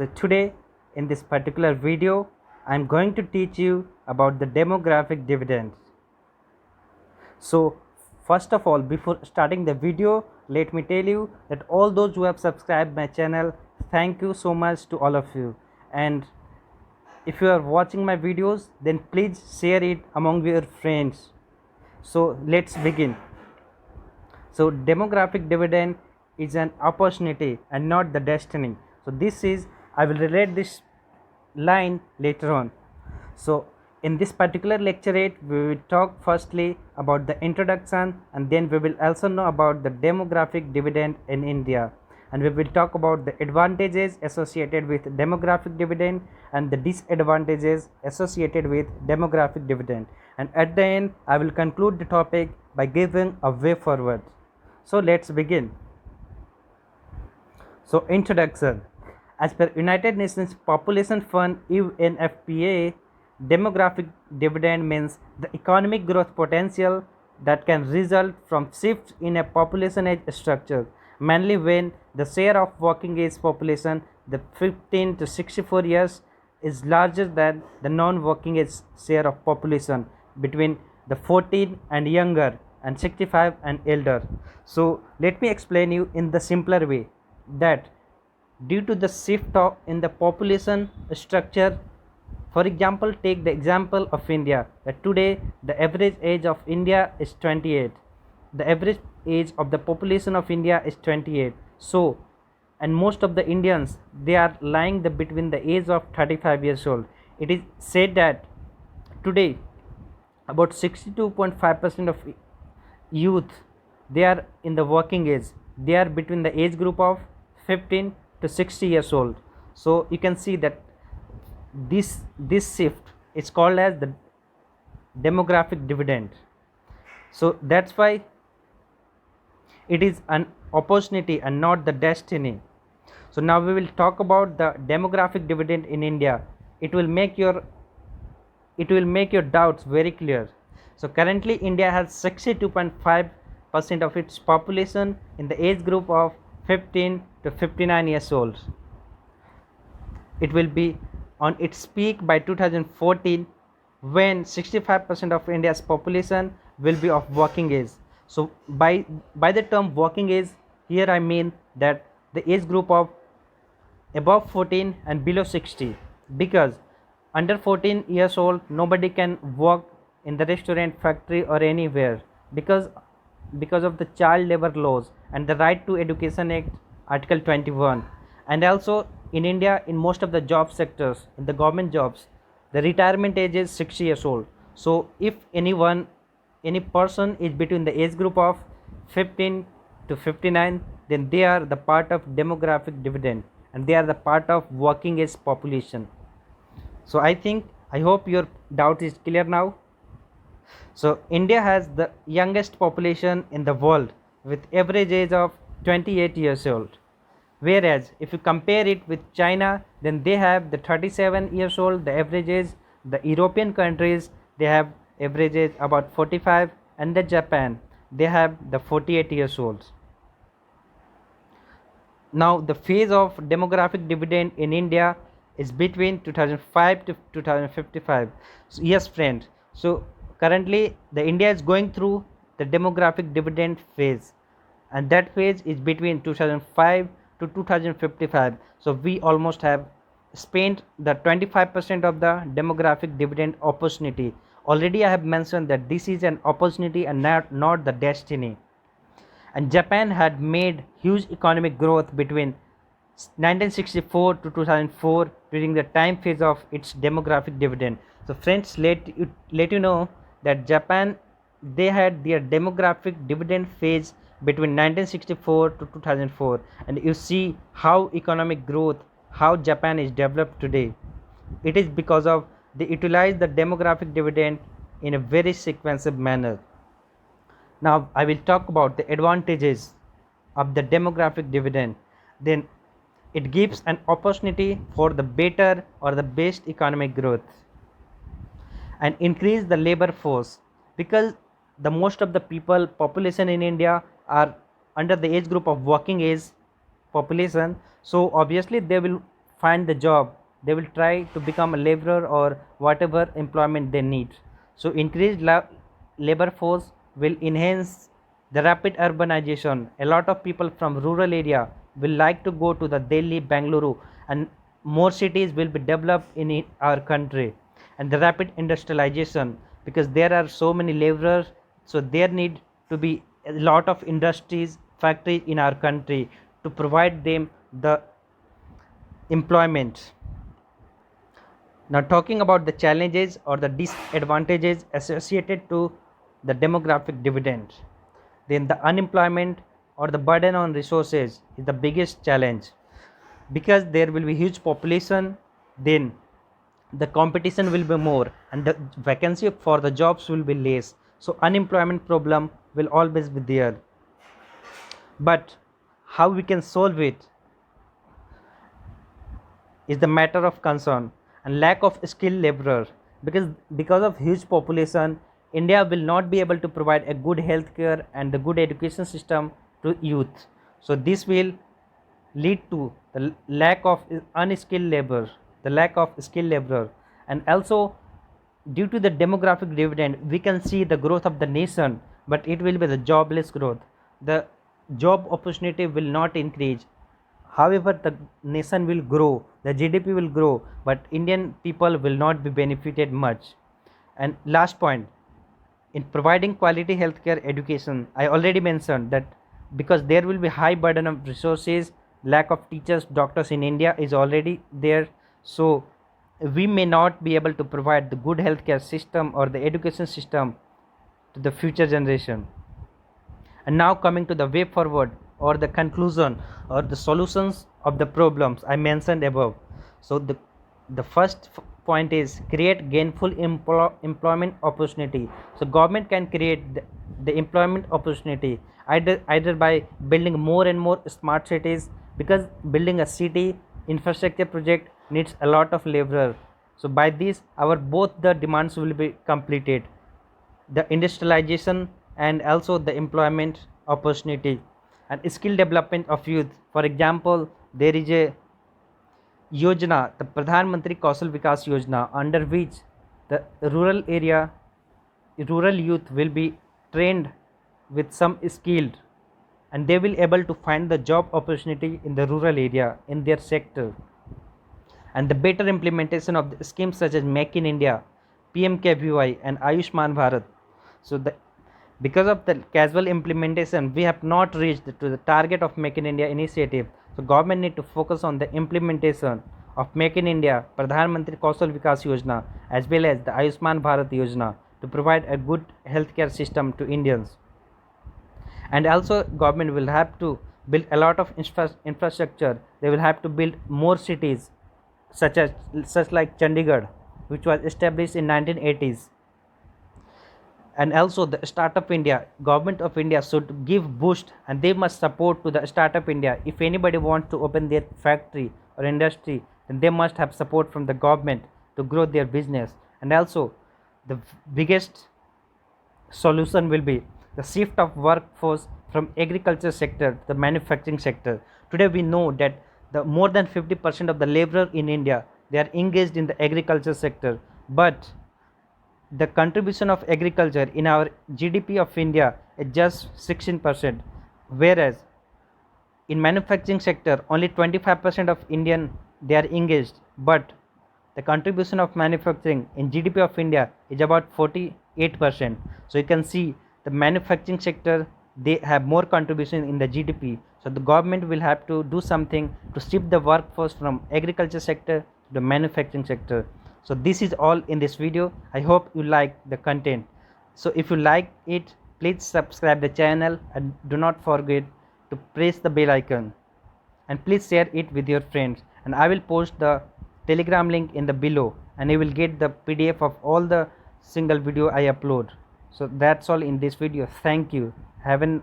So today in this particular video I am going to teach you about the demographic dividend. So first of all, before starting the video, let me tell you that all those who have subscribed my channel, thank you so much to all of you. And if you are watching my videos, then please share it among your friends. So let's begin. So demographic dividend is an opportunity and not the destiny. So this is, I will relate this line later on. So in this particular lecturate, we will talk firstly about the introduction, and then we will also know about the demographic dividend in India, and we will talk about the advantages associated with demographic dividend and the disadvantages associated with demographic dividend, and at the end I will conclude the topic by giving a way forward. So let's begin. So introduction. As per United Nations Population Fund UNFPA, demographic dividend means the economic growth potential that can result from shifts in a population age structure, mainly when the share of working age population, the 15 to 64 years, is larger than the non-working age share of population between the 14 and younger and 65 and elder. So let me explain you in the simpler way that due to the shift in the population structure, for example, take the example of India, that today the average age of India is 28. The average age of the population of India is 28. So, and most of the Indians, they are lying between the age of 35 years old. It is said that today about 62.5% of youth, they are in the working age. They are between the age group of 15 to 60 years old. So you can see that this shift is called as the demographic dividend. So that's why it is an opportunity and not the destiny. So now we will talk about the demographic dividend in India. It will make your doubts very clear. So currently India has 62.5% of its population in the age group of 15 to 59 years old. It will be on its peak by 2014, when 65% of India's population will be of working age. So by the term working age, here I mean that the age group of above 14 and below 60, because under 14 years old nobody can work in the restaurant, factory or anywhere, because of the child labor laws and the Right to Education Act article 21. And also in India, in most of the job sectors, in the government jobs, the retirement age is 60 years old. So if any person is between the age group of 15 to 59, then they are the part of demographic dividend and they are the part of working age population. So I hope your doubt is clear now. So India has the youngest population in the world with average age of 28 years old. Whereas if you compare it with China, then they have the 37 years old, the average age. The European countries, they have average age about 45, and the Japan, they have the 48 years old. Now the phase of demographic dividend in India is between 2005 to 2055. So, yes friend, so currently the India is going through the demographic dividend phase, and that phase is between 2005 to 2055. So we almost have spent the 25% of the demographic dividend opportunity. Already I have mentioned that this is an opportunity and not the destiny. And Japan had made huge economic growth between 1964 to 2004 during the time phase of its demographic dividend. So friends, let you know that Japan, they had their demographic dividend phase between 1964 to 2004, and you see how economic growth, how Japan is developed today. It is because of they utilize the demographic dividend in a very sequential manner. Now I will talk about the advantages of the demographic dividend. Then it gives an opportunity for the better or the best economic growth and increase the labor force, because the most of the population in India are under the age group of working age population. So obviously they will find the job, they will try to become a laborer or whatever employment they need. So increased labor force will enhance the rapid urbanization. A lot of people from rural area will like to go to the Delhi, Bangalore, and more cities will be developed in our country. And the rapid industrialization, because there are so many laborers, so there need to be a lot of industries, factories in our country to provide them the employment. Now talking about the challenges or the disadvantages associated to the demographic dividend, then the unemployment or the burden on resources is the biggest challenge, because there will be huge population, then the competition will be more and the vacancy for the jobs will be less, so unemployment problem will always be there. But how we can solve it is the matter of concern. And lack of skilled laborers, because of huge population, India will not be able to provide a good healthcare and the good education system to youth. So this will lead to the lack of unskilled labor, the lack of skilled labor. And also due to the demographic dividend, we can see the growth of the nation, but it will be the jobless growth. The job opportunity will not increase. However, the nation will grow, the GDP will grow, but Indian people will not be benefited much. And last point, in providing quality healthcare education, I already mentioned that because there will be high burden of resources, lack of teachers, doctors in India is already there, so we may not be able to provide the good healthcare system or the education system to the future generation. And now coming to the way forward or the conclusion or the solutions of the problems I mentioned above. So the first point is create gainful employment opportunity. So government can create the employment opportunity either by building more and more smart cities, because building a city infrastructure project needs a lot of labor. So by this our both the demands will be completed, the industrialization and also the employment opportunity. And skill development of youth, for example, there is a yojana, the Pradhan Mantri Kausal Vikas Yojana, under which the rural youth will be trained with some skilled, and they will able to find the job opportunity in the rural area in their sector. And the better implementation of the schemes such as Make in India, PMKVY and Ayushman Bharat. So because of the casual implementation, we have not reached to the target of Make in India initiative. So government need to focus on the implementation of Make in India, Pradhan Mantri Kausal Vikas Yojana, as well as the Ayushman Bharat Yojana, to provide a good healthcare system to Indians. And also government will have to build a lot of infrastructure. They will have to build more cities, such like Chandigarh, which was established in 1980s. And also the startup India, government of India should give boost and they must support to the startup India. If anybody wants to open their factory or industry, then they must have support from the government to grow their business. And also the biggest solution will be the shift of workforce from agriculture sector to the manufacturing sector. Today we know that the more than 50% of the labor in India, they are engaged in the agriculture sector, but the contribution of agriculture in our GDP of India is just 16%, whereas in manufacturing sector only 25% of Indian they are engaged, but the contribution of manufacturing in GDP of India is about 48%. So you can see the manufacturing sector, they have more contribution in the GDP. So the government will have to do something to shift the workforce from agriculture sector to the manufacturing sector. So this is all in this video. I hope you like the content. So if you like it, please subscribe the channel and do not forget to press the bell icon, and please share it with your friends. And I will post the Telegram link in the below, and you will get the PDF of all the single video I upload. So that's all in this video. Thank you. Have an